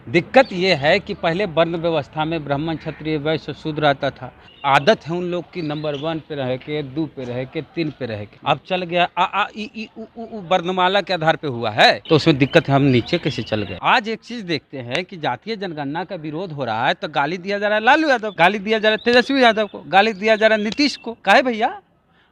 दिक्कत ये है कि पहले वर्ण व्यवस्था में ब्राह्मण क्षत्रिय वैश्य शूद्र आता था। आदत है उन लोग की नंबर 1 पे रह के, 2 पे रह के, 3 पे रह के। अब चल गया आ ई ई उ वर्णमाला के आधार पे हुआ है, तो उसमें दिक्कत है, हम नीचे कैसे चल गए। आज एक चीज देखते हैं कि जातीय जनगणना का विरोध हो रहा है तो गाली दिया जा रहा है लालू यादव, गाली दिया जा रहा है तेजस्वी यादव को, गाली दिया जा रहा है नीतीश को। काहे भैया?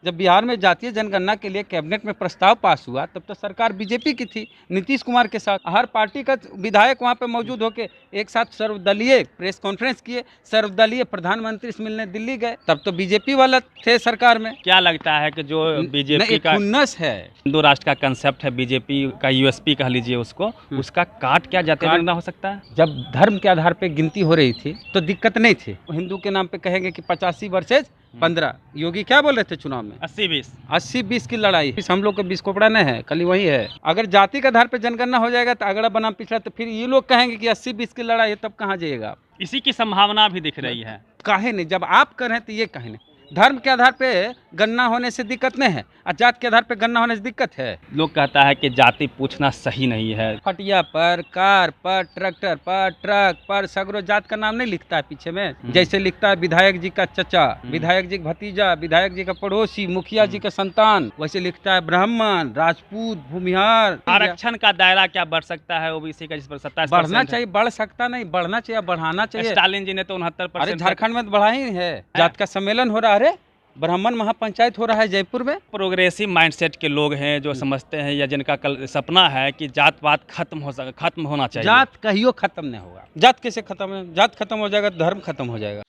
जब बिहार में जातीय जनगणना के लिए कैबिनेट में प्रस्ताव पास हुआ तब तो सरकार बीजेपी की थी, नीतीश कुमार के साथ। हर पार्टी का विधायक वहां पे मौजूद होके एक साथ सर्वदलीय प्रेस कॉन्फ्रेंस किए, सर्वदलीय प्रधानमंत्री से मिलने दिल्ली गए, तब तो बीजेपी वाला थे सरकार में। क्या लगता है कि जो बीजेपी का खुन्नस है, हिंदू राष्ट्र का कंसेप्ट है, बीजेपी का यूएसपी कह लीजिए उसको, उसका काट क्या जातीय जनगणना हो सकता है? जब धर्म के आधार पे गिनती हो रही थी तो दिक्कत नहीं थी। हिंदू के नाम पे कहेंगे कि 85 वर्सेज 15। योगी क्या बोल रहे थे चुनाव में? 80-20 की लड़ाई। हम लोग के बीच कोपड़ा नहीं है, खाली वही है। अगर जाति के आधार पे जनगणना हो जाएगा तो अगड़ा बनाम पिछड़ा, तो फिर ये लोग कहेंगे कि 80-20 की लड़ाई है, तब कहाँ जाइएगा? इसी की संभावना भी दिख रही है। काहे नहीं? जब आप कर रहे हैं तो ये काहे नहीं? धर्म के आधार पे गणना होने से दिक्कत नहीं है और जात के आधार पे गणना होने से दिक्कत है। लोग कहता है कि जाति पूछना सही नहीं है। फटिया पर, कार पर, ट्रैक्टर पर, ट्रक पर सगरो जात का नाम नहीं लिखता है पीछे में। जैसे लिखता है विधायक जी का चचा, विधायक जी का भतीजा, विधायक जी का पड़ोसी, मुखिया जी का संतान, वैसे लिखता है ब्राह्मण, राजपूत, भूमिहार। आरक्षण का दायरा क्या बढ़ सकता है ओबीसी का, जिस पर 27% बढ़ना चाहिए, बढ़ सकता नहीं, बढ़ना चाहिए, बढ़ाना चाहिए। स्टालिन जी ने तो 69%। अरे झारखंड में तो बढ़ा ही है। जात का सम्मेलन हो रहा है, अरे ब्राह्मण महापंचायत हो रहा है जयपुर में। प्रोग्रेसिव माइंडसेट के लोग हैं जो समझते हैं या जिनका कल सपना है कि जात पात खत्म होना चाहिए। जात कहियो खत्म नहीं होगा। जात कैसे खत्म है? जात खत्म हो जाएगा तो धर्म खत्म हो जाएगा।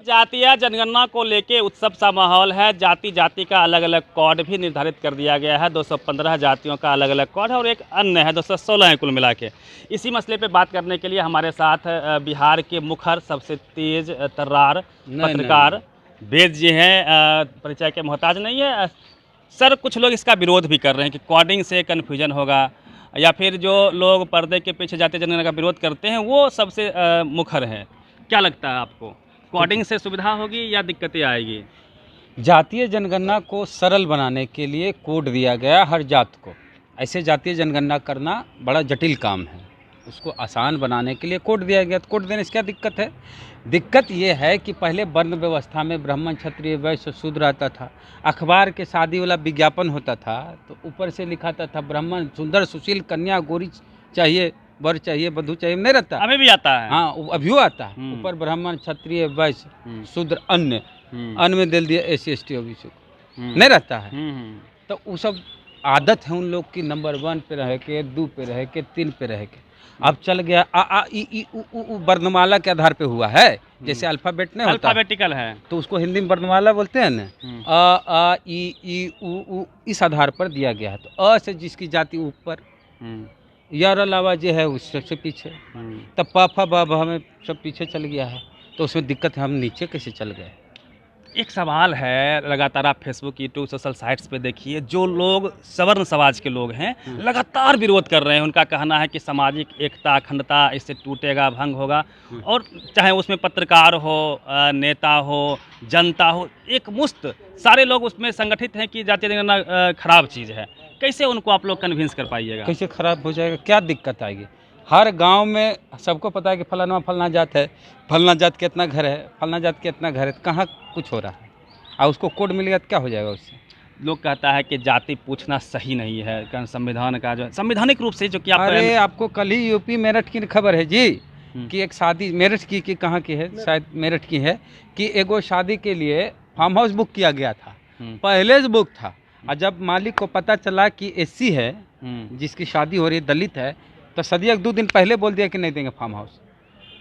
जातीय जनगणना को लेके उत्सव सा माहौल है। जाति जाति का अलग अलग कोड भी निर्धारित कर दिया गया है। 215 जातियों का अलग अलग कोड है और एक अन्य है, 216 है कुल मिला के। इसी मसले पे बात करने के लिए हमारे साथ बिहार के मुखर, सबसे तेज तर्रार पत्रकार वेद जी हैं। परिचय के मोहताज नहीं है सर। कुछ लोग इसका विरोध भी कर रहे हैं कि कोडिंग से कन्फ्यूजन होगा, या फिर जो लोग पर्दे के पीछे जातीय जनगणना का विरोध करते हैं वो सबसे मुखर हैं। क्या लगता है आपको, कोडिंग से सुविधा होगी या दिक्कतें आएगी? जातीय जनगणना को सरल बनाने के लिए कोड दिया गया हर जात को। ऐसे जातीय जनगणना करना बड़ा जटिल काम है, उसको आसान बनाने के लिए कोड दिया गया। तो कोड देने से क्या दिक्कत है? दिक्कत ये है कि पहले वर्ण व्यवस्था में ब्राह्मण क्षत्रिय वैश्य शूद्र आता था। अखबार के शादी वाला विज्ञापन होता था तो ऊपर से लिखाता था ब्राह्मण सुंदर सुशील कन्या गोरी चाहिए, वर चाहिए, बधू चाहिए, नहीं रहता? अभी भी आता है। हाँ, अभी आता है। ऊपर ब्राह्मण क्षत्रिय वैश्य शूद्र अन्य, अन्य में दे दिया SC ST OBC को, नहीं रहता है? तो वो सब आदत है उन लोग की नंबर 1 पे रह के, 2 पे रह के, 3 पे रह के। अब चल गया आ ई उ वर्णमाला के आधार पे हुआ है। जैसे अल्फाबेट नहीं होता, अल्फाबेटिकल है तो उसको हिंदी में वर्णमाला बोलते हैं ना। आ ई उ इस आधार पर दिया गया है। तो अ से जिसकी जाति ऊपर, यार अलावा जो है उस सबसे पीछे, तब पाफा बाबा में सब पीछे चल गया है, तो उसमें दिक्कत है, हम नीचे कैसे चल गए। एक सवाल है, लगातार आप फेसबुक यूट्यूब सोशल साइट्स पे देखिए, जो लोग सवर्ण समाज के लोग हैं लगातार विरोध कर रहे हैं। उनका कहना है कि सामाजिक एकता अखंडता इससे टूटेगा, भंग होगा। और चाहे उसमें पत्रकार हो, नेता हो, जनता हो, एक मुश्त सारे लोग उसमें संगठित हैं कि जातीय जनगणना खराब चीज़ है। कैसे उनको आप लोग कन्विंस कर पाइएगा? कैसे खराब हो जाएगा? क्या दिक्कत आएगी? हर गांव में सबको पता है कि फलाना फलना जात है, फलना जात के इतना घर है, फलना जात के इतना घर है, कहाँ कुछ हो रहा है? और उसको कोड मिल गया तो क्या हो जाएगा उससे? लोग कहता है कि जाति पूछना सही नहीं है, कारण संविधान का जो संवैधानिक रूप से जो कि अरे आपको कल ही यूपी मेरठ की खबर है जी कि एक शादी मेरठ की, कहाँ की है, शायद मेरठ की है, कि एगो शादी के लिए फार्म हाउस बुक किया गया था। पहले से बुक था, और जब मालिक को पता चला कि SC है जिसकी शादी हो रही है, दलित है, तो सदिया 2 दिन पहले बोल दिया कि नहीं देंगे फार्म हाउस।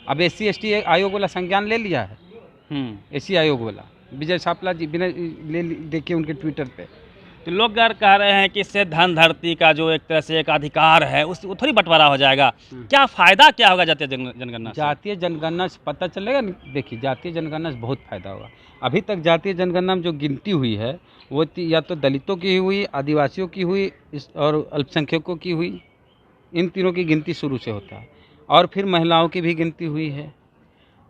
अब SC ST आयोग वाला संज्ञान ले लिया है। SC आयोग वाला विजय सापला जी बिना देखिए उनके ट्विटर पे। तो लोग कह रहे हैं कि इससे धन धरती का जो एक तरह से एक अधिकार है उस थोड़ी बंटवारा हो जाएगा। क्या फ़ायदा क्या होगा जातीय जनगणना से? जातीय जनगणना से पता चलेगा। देखिए, जातीय जनगणना से बहुत फायदा होगा। अभी तक जातीय जनगणना में जो गिनती हुई है वो या तो दलितों की हुई, आदिवासियों की हुई और अल्पसंख्यकों की हुई। इन तीनों की गिनती शुरू से होता है, और फिर महिलाओं की भी गिनती हुई है।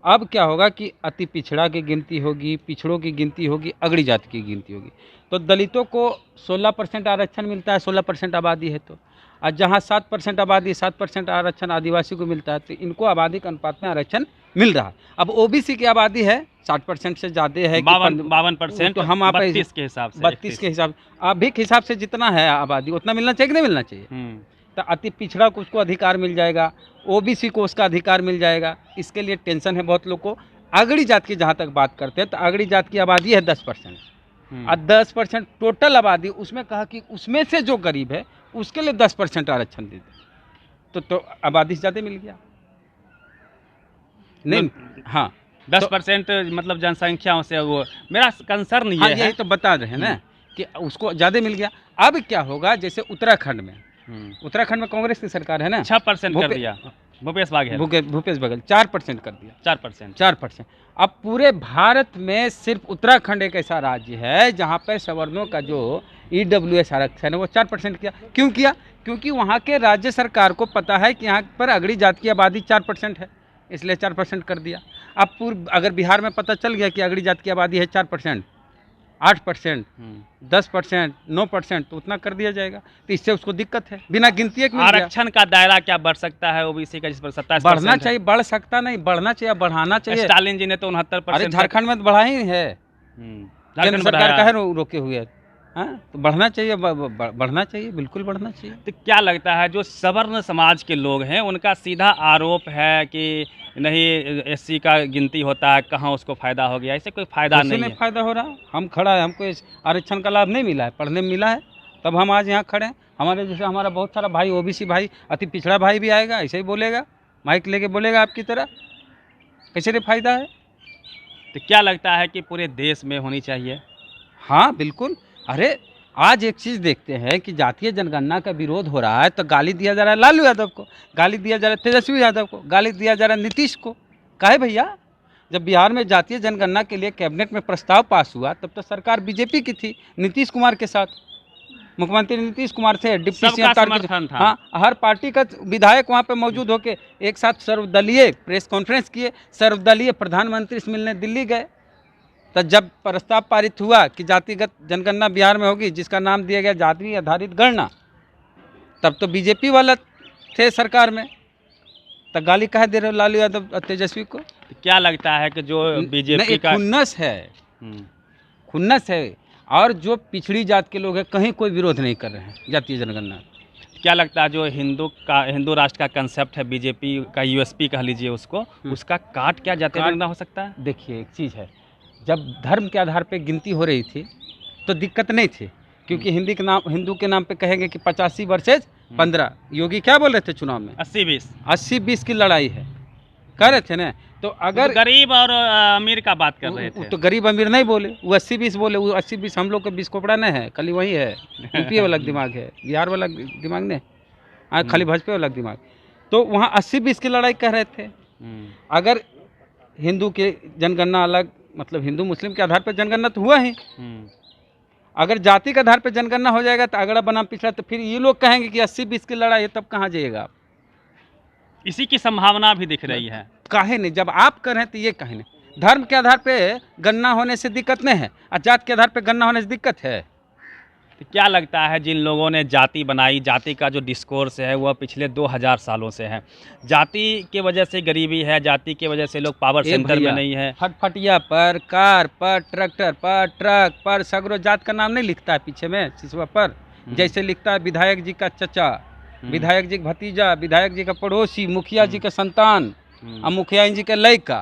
अब क्या होगा कि अति पिछड़ा की गिनती होगी, पिछड़ों की गिनती होगी, अगड़ी जाति की गिनती होगी। तो दलितों को 16% आरक्षण मिलता है, 16% आबादी है तो। और जहाँ 7% आबादी 7% आरक्षण आदिवासी को मिलता है, तो इनको आबादी के अनुपात में आरक्षण मिल रहा है। अब ओबीसी की आबादी है 60% से ज़्यादा है, 52%, तो हम आप 32 के हिसाब से, 32 के हिसाब, अभी के हिसाब से जितना है आबादी उतना मिलना चाहिए कि नहीं मिलना चाहिए? तो अति पिछड़ा को उसको अधिकार मिल जाएगा, ओबीसी को उसका अधिकार मिल जाएगा। इसके लिए टेंशन है बहुत लोग को। अगड़ी जात की जहाँ तक बात करते हैं, तो अगड़ी जात की आबादी है 10%, और 10% टोटल आबादी, उसमें कहा कि उसमें से जो गरीब है उसके लिए 10% आरक्षण दे दे, तो आबादी से ज़्यादा मिल गया नहीं? हाँ, 10% मतलब जनसंख्या से वो मेरा कंसर्न ये है। यही तो बता रहे हैं ना कि उसको ज़्यादा मिल गया। अब क्या होगा, जैसे उत्तराखंड में कांग्रेस की सरकार है ना, 6% कर दिया भूपेश बघेल 4% कर दिया, 4%। अब पूरे भारत में सिर्फ उत्तराखंड एक ऐसा राज्य है जहाँ पर सवर्णों का जो EWS आरक्षण है वो 4% किया। क्यों किया? क्योंकि वहाँ के राज्य सरकार को पता है कि यहाँ पर अगड़ी जात की आबादी 4% है, इसलिए 4% कर दिया। अब अगर बिहार में पता चल गया कि अगड़ी जात की आबादी है 4%, 8%, 10%, 9%, तो उतना कर दिया जाएगा। तो इससे उसको दिक्कत है, बिना गिनती एक आरक्षण का दायरा क्या बढ़ सकता है ओबीसी का, जिस पर 27% बढ़ना चाहिए, बढ़ सकता नहीं, बढ़ना चाहिए, बढ़ाना चाहिए। स्टालिन जी ने तो 69%। अरे झारखंड में तो बढ़ा ही है, केंद्र सरकार का है रोके हुए है। हाँ, तो बढ़ना चाहिए, बढ़ना चाहिए, बिल्कुल बढ़ना चाहिए। तो क्या लगता है जो सवर्ण समाज के लोग हैं उनका सीधा आरोप है कि नहीं एससी का गिनती होता है, कहाँ उसको फायदा हो गया? इससे कोई फायदा नहीं है। फायदा हो रहा, हम खड़ा है, हमको इस आरक्षण का लाभ नहीं मिला है, पढ़ने में मिला है, तब हम आज यहाँ खड़े हैं। हमारे जैसे हमारा बहुत सारा भाई ओबीसी भाई, अति पिछड़ा भाई भी आएगा, ऐसे ही बोलेगा, माइक लेके बोलेगा आपकी तरह, कैसे रे फायदा है? तो क्या लगता है कि पूरे देश में होनी चाहिए? हाँ बिल्कुल। अरे आज एक चीज़ देखते हैं कि जातीय जनगणना का विरोध हो रहा है, तो गाली दिया जा रहा है लालू यादव को, गाली दिया जा रहा है तेजस्वी यादव को, गाली दिया जा रहा है नीतीश को। काहे भैया? जब बिहार में जातीय जनगणना के लिए कैबिनेट में प्रस्ताव पास हुआ, तब तो सरकार बीजेपी की थी, नीतीश कुमार के साथ, मुख्यमंत्री नीतीश कुमार थे, डिप्टी सीएम समर्थन था। हाँ, हर पार्टी का विधायक वहाँ पे मौजूद होके एक साथ सर्वदलीय प्रेस कॉन्फ्रेंस किए, सर्वदलीय प्रधानमंत्री से मिलने दिल्ली गए। तो जब प्रस्ताव पारित हुआ कि जातिगत जनगणना बिहार में होगी, जिसका नाम दिया गया जाति आधारित गणना, तब तो बीजेपी वाला थे सरकार में, तो गाली कहे दे रहे हो लालू यादव और तेजस्वी को? तो क्या लगता है कि जो बीजेपी का खुन्नस है, और जो पिछड़ी जात के लोग हैं कहीं कोई विरोध नहीं कर रहे हैं जातीय जनगणना। क्या लगता है जो हिंदू राष्ट्र का कंसेप्ट है, बीजेपी का यूएसपी कह लीजिए उसको, उसका काट क्या जातीय जनगणना हो सकता है? देखिए एक चीज़ है, जब धर्म के आधार पे गिनती हो रही थी तो दिक्कत नहीं थी, क्योंकि हिंदू के नाम पे कहेंगे कि 85 वर्सेज 15। योगी क्या बोल रहे थे चुनाव में? 80-20 की लड़ाई है, कह रहे थे ना। तो अगर गरीब और अमीर का बात कर रहे थे, तो गरीब अमीर नहीं बोले, वो 80-20 बोले। वो 80-20 हम लोग का 20 कोपड़ा नहीं है, खाली वही है, यूपी वाला दिमाग है, बिहार वाला दिमाग नहीं, खाली भाजपा वाला दिमाग। तो वहाँ 80-20 की लड़ाई कह रहे थे। अगर हिंदू की जनगणना अलग, मतलब हिंदू मुस्लिम के आधार पर जनगणना तो हुआ ही, अगर जाति के आधार पर जनगणना हो जाएगा तो अगड़ा बनाम पिछड़ा, तो फिर ये लोग कहेंगे कि 80-20 की लड़ाई है, तब कहाँ जाइएगा आप? इसी की संभावना भी दिख रही है। काहे नहीं, जब आप कर रहे हैं तो ये काहे नहीं? धर्म के आधार पे गणना होने से दिक्कत नहीं है, और जात के आधार पे गणना होने से दिक्कत है। तो क्या लगता है जिन लोगों ने जाति बनाई, जाति का जो डिस्कोर्स है वह पिछले 2000 सालों से है, जाति की वजह से गरीबी है, जाति की वजह से लोग पावर सेंटर में नहीं है। फटफटिया पर, कार पर, ट्रैक्टर पर, ट्रक पर सगरो जात का नाम नहीं लिखता है पीछे में सिसवा पर, जैसे लिखता है विधायक जी का चचा, विधायक जी का भतीजा, विधायक जी का पड़ोसी, मुखिया जी का संतान और मुखिया जी का लड़का,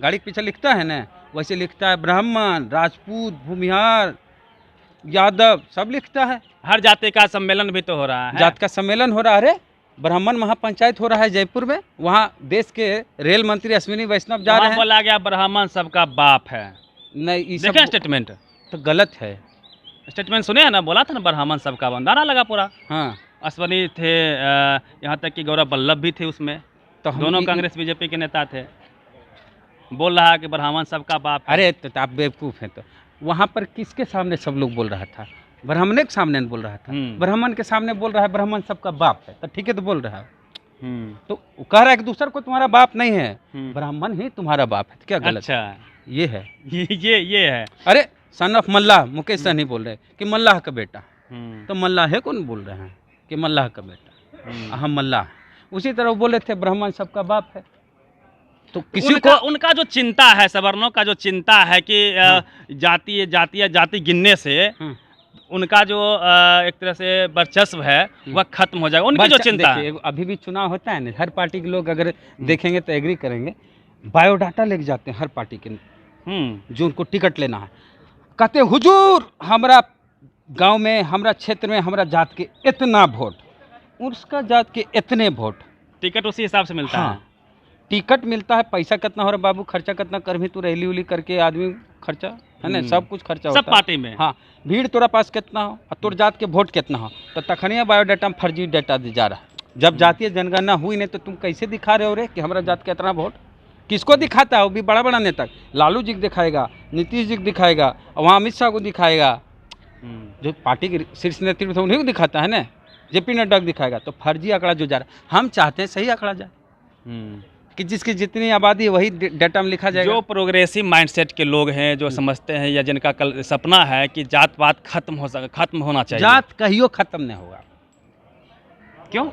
गाड़ी के पीछे लिखता है ना, वैसे लिखता है ब्राह्मण, राजपूत, भूमिहार, यादव, सब लिखता है। हर जाति का सम्मेलन भी तो हो रहा है, जात का सम्मेलन हो रहा है। अरे ब्राह्मण महापंचायत हो रहा है जयपुर में, वहाँ देश के रेल मंत्री अश्विनी वैष्णव जा रहे हैं। बोला गया ब्राह्मण सबका बाप है। नहीं, देखें स्टेटमेंट तो गलत है। स्टेटमेंट सुने है ना, बोला था ना ब्राह्मण सबका, नारा लगा पूरा। हाँ, अश्विनी थे, यहाँ तक कि गौरव वल्लभ भी थे उसमें, तो दोनों कांग्रेस बीजेपी के नेता थे। बोल रहा है कि ब्राह्मण सबका बाप है। अरे तो आप बेवकूफ़ हैं। तो वहाँ पर किसके सामने सब लोग बोल रहा था? ब्राह्मण के सामने बोल रहा था। ब्राह्मण के सामने बोल रहा है ब्राह्मण सबका बाप है, तो ठीक है, तो बोल रहा है। तो कह रहा है कि दूसरा को तुम्हारा बाप नहीं है, ब्राह्मण ही तुम्हारा बाप है, तो क्या गलत? अच्छा, ये है, ये है। अरे सन ऑफ मल्लाह, मुकेश सहनी बोल रहे कि मल्लाह का बेटा, तो मल्लाह है कौन बोल रहे हैं कि मल्लाह का बेटा? हम मल्लाह हैं। उसी तरह वो बोले थे ब्राह्मण सबका बाप है। तो किसी उनका जो चिंता है, सवर्णों का जो चिंता है कि जाति गिनने से उनका जो एक तरह से वर्चस्व है वह खत्म हो जाएगा, उनकी जो चिंता है। अभी भी चुनाव होता है ना, हर पार्टी के लोग अगर देखेंगे तो एग्री करेंगे, बायोडाटा लेके जाते हैं हर पार्टी के जो उनको टिकट लेना है। कहते हुजूर हमारा गांव में, हमारा क्षेत्र में, हमारा जात के इतना वोट, उसका जात के इतने वोट, टिकट उसी हिसाब से मिलता है। टिकट मिलता है, पैसा कितना हो रहा बाबू, खर्चा कितना कर भी तू रैली उली करके आदमी खर्चा है ना, सब कुछ खर्चा होता है सब पार्टी में। हाँ, भीड़ तोरा पास कितना हो और तोर जात के वोट कितना हो, तो तखनिया बायोडाटा में फर्जी डाटा दी जा रहा है। जब जातीय जनगणना हुई नहीं तो तुम कैसे दिखा रहे हो रे कि हमारा जात का इतना वोट? किसको दिखाता है? वो भी बड़ा बड़ा नेता, लालू जी को दिखाएगा, नीतीश जी को दिखाएगा, वहाँ अमित शाह को दिखाएगा, जो पार्टी के शीर्ष नेतृत्व उन्हीं को दिखाता है ना, जेपी नड्डा को दिखाएगा। तो फर्जी आंकड़ा जो जा रहा है, हम चाहते हैं सही आंकड़ा जाए कि जिसकी जितनी आबादी है वही डाटा में लिखा जाएगा। जो प्रोग्रेसिव माइंडसेट के लोग हैं, जो समझते हैं या जिनका कल सपना है कि जात पात खत्म होना चाहिए, जात कहियो खत्म नहीं होगा। क्यों?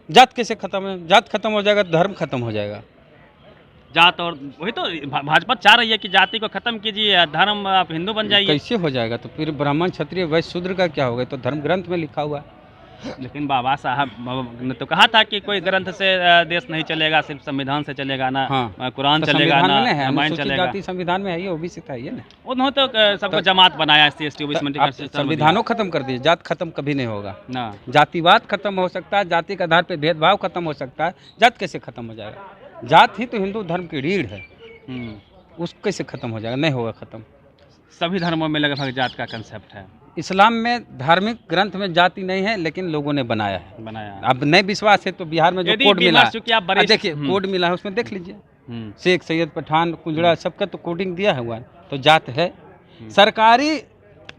जात कैसे खत्म है? जात खत्म हो जाएगा तो धर्म खत्म हो जाएगा। जात, और वही तो भाजपा चाह रही है कि जाति को खत्म कीजिए, धर्म आप हिंदू बन जाइए। कैसे हो जाएगा? तो फिर ब्राह्मण क्षत्रिय वैश्य शूद्र का क्या होगा? तो धर्म ग्रंथ में लिखा हुआ है। लेकिन बाबा साहब ने तो कहा था कि कोई ग्रंथ से देश नहीं चलेगा, सिर्फ संविधान से चलेगा ना। हाँ, कुरान तो चलेगा ना, रामायण चलेगा। जाति संविधान में है, ये ओबीसी का है ना। उन्होंने तो सबको जमात बनाया, SC ST OBC संविधानों खत्म कर दिए, जात खत्म कभी नहीं होगा ना। जातिवाद खत्म हो सकता है, जाति के आधार पे भेदभाव खत्म हो सकता है, जात कैसे खत्म हो जाएगा? जात ही तो हिंदू धर्म की रीढ़ है, उसको कैसे खत्म हो जाएगा? नहीं होगा खत्म। सभी धर्मों में लगभग जात का कंसेप्ट है। इस्लाम में धार्मिक ग्रंथ में जाति नहीं है, लेकिन लोगों ने बनाया है। अब नहीं विश्वास है तो बिहार में जो कोड मिला है, देखिए कोड मिला है उसमें देख लीजिए, शेख, सैयद, पठान, कुंजड़ा, सबका तो कोडिंग दिया हुआ है, तो जात है। सरकारी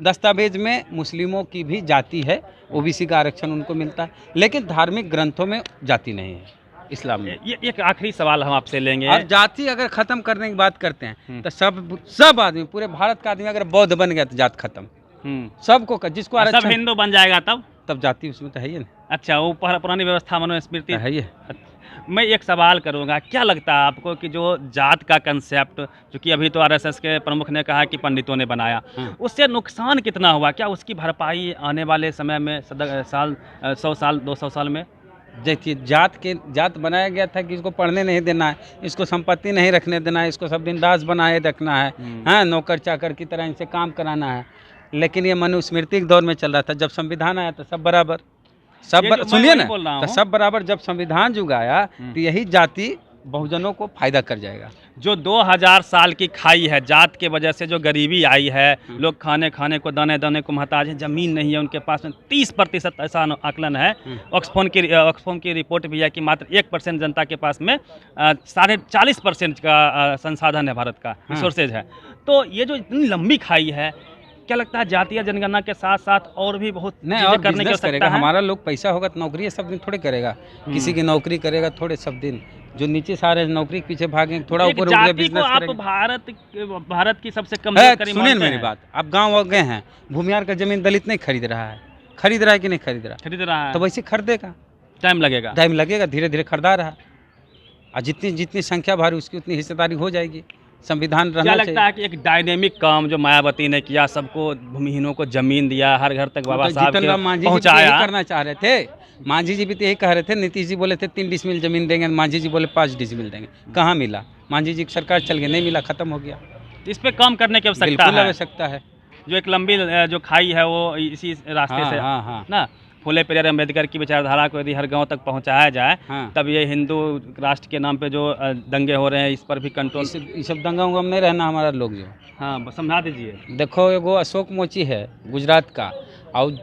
दस्तावेज में मुस्लिमों की भी जाति है, ओबीसी का आरक्षण उनको मिलता है, लेकिन धार्मिक ग्रंथों में जाति नहीं है इस्लाम में। ये एक आखिरी सवाल हम आपसे लेंगे। और जाति अगर खत्म करने की बात करते हैं तो सब आदमी, पूरे भारत का आदमी अगर बौद्ध बन गया तो जात खत्म। सबको जिसको सब हिंदू बन जाएगा तब जाति उसमें तो है ही ना। अच्छा, वो पुरानी व्यवस्था मनुस्मृति है ही। मैं एक सवाल करूंगा, क्या लगता है आपको कि जो जात का कंसेप्ट, जो कि अभी तो RSS के प्रमुख ने कहा कि पंडितों ने बनाया, उससे नुकसान कितना हुआ? क्या उसकी भरपाई आने वाले समय में 100 साल 200 साल में? देखिए, जात बनाया गया था कि इसको पढ़ने नहीं देना है, इसको संपत्ति नहीं रखने देना है, इसको सब दिन दास बनाए रखना है, हाँ, नौकर चाकर की तरह इनसे काम कराना है। लेकिन ये मनुस्मृति के दौर में चल रहा था, जब संविधान आया तो सब बराबर, सुनिए ना, तो सब बराबर। जब संविधान जुग आया तो यही जाति बहुजनों को फायदा कर जाएगा। जो 2000 साल की खाई है, जात के वजह से जो गरीबी आई है, लोग खाने को दाने को मोहताज हैं, जमीन नहीं है उनके पास में, 30% ऐसा आकलन है। ऑक्सफोम की रिपोर्ट भी है कि मात्र 1% जनता के पास में 40% का संसाधन है, भारत का रिसोर्सेज है। तो ये जो इतनी लंबी खाई है, क्या लगता है जातीय जनगणना के साथ साथ और भी बहुत चीजें करने की आवश्यकता है? हमारा लोग पैसा होगा तो नौकरी सब दिन थोड़े करेगा, किसी की नौकरी करेगा थोड़े सब दिन, जो नीचे सारे नौकरी के पीछे भागेंगे, थोड़ा ऊपर बिजनेस करेंगे। भारत की सबसे कमजोर, सुनिए मेरी बात, आप गाँव गए हैं, भूमिहार का जमीन दलित नहीं खरीद रहा है कि नहीं खरीद रहा है? तो वैसे खरीदेगा, टाइम लगेगा, धीरे धीरे खरीदा रहा, और जितनी संख्या भारी उसकी उतनी हिस्सेदारी हो जाएगी। संविधान रहना चाहिए। क्या लगता है कि एक डायनेमिक काम जो मायावती ने किया, सबको भूमिहीनों को जमीन दिया, हर घर तक बाबा साहब पहुंचाया, करना चाह रहे थे। मांझी जी भी तो यही कह रहे थे, नीतीश जी बोले थे 3 डिसमिल जमीन देंगे, मांझी जी बोले 5 डिसमिल देंगे। कहाँ मिला? मांझी जी की सरकार चल गई, नहीं मिला, खत्म हो गया। इस पे काम करने की आवश्यकता है। जो एक लंबी जो खाई है वो इसी रास्ते से ना, फूले पेरियार अम्बेडकर की विचारधारा को यदि हर गांव तक पहुंचाया जाए, तब ये हिंदू राष्ट्र के नाम पे जो दंगे हो रहे हैं, इस पर भी कंट्रोल। ये सब दंगा उंगा में नहीं रहना हमारा लोग जो। हाँ, समझा दीजिए। देखो, एगो अशोक मोची है गुजरात का, और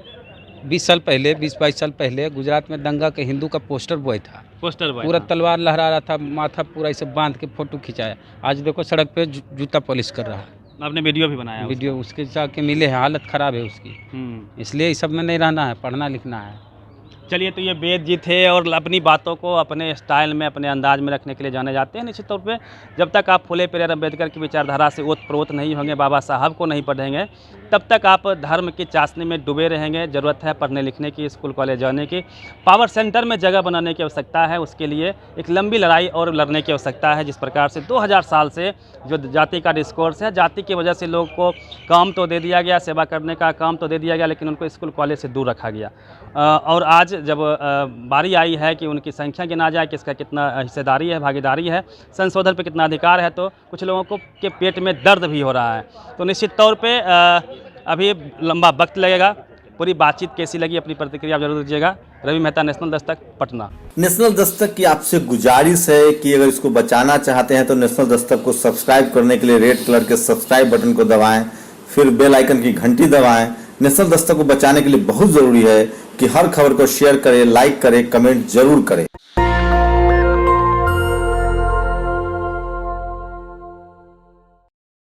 20 साल पहले, 20-22 साल पहले गुजरात में दंगा के हिंदू का पोस्टर बॉय था, पूरा तलवार लहरा रहा था, माथा पूरा इसे बांध के फोटो खिंचाया। आज देखो सड़क पे जूता पॉलिश कर रहा है। आपने वीडियो भी बनाया? वीडियो उसके जाके मिले हैं, हालत ख़राब है उसकी। इसलिए इस सब में नहीं रहना है, पढ़ना लिखना है। चलिए, तो ये वेद जी थे और अपनी बातों को अपने स्टाइल में, अपने अंदाज में रखने के लिए जाने जाते हैं। निश्चित तौर पे जब तक आप फुले पेरियार अम्बेडकर की विचारधारा से ओतप्रोत नहीं होंगे, बाबा साहब को नहीं पढ़ेंगे, तब तक आप धर्म की चाशनी में डूबे रहेंगे। ज़रूरत है पढ़ने लिखने की, स्कूल कॉलेज जाने की, पावर सेंटर में जगह बनाने की आवश्यकता है। उसके लिए एक लंबी लड़ाई और लड़ने की आवश्यकता है। जिस प्रकार से 2000 साल से जो जाति का डिस्कोर्स है, जाति की वजह से लोग को काम तो दे दिया गया, सेवा करने का काम तो दे दिया गया, लेकिन उनको स्कूल कॉलेज से दूर रखा गया। और आज जब बारी आई है कि उनकी संख्या गिना जाए, किसका कितना हिस्सेदारी है, भागीदारी है, संशोधन पे कितना अधिकार है, तो कुछ लोगों को के पेट में दर्द भी हो रहा है। तो निश्चित तौर पे अभी लंबा वक्त लगेगा। पूरी बातचीत कैसी लगी, अपनी प्रतिक्रिया आप जरूर दीजिएगा। रवि मेहता, नेशनल दस्तक, पटना। नेशनल दस्तक की आपसे गुजारिश है कि अगर इसको बचाना चाहते हैं तो नेशनल दस्तक को सब्सक्राइब करने के लिए रेड कलर के सब्सक्राइब बटन को दबाएं, फिर बेल आइकन की घंटी दबाएं। नेशनल दस्तक को बचाने के लिए बहुत जरूरी है कि हर खबर को शेयर करें, लाइक करें, कमेंट जरूर करें।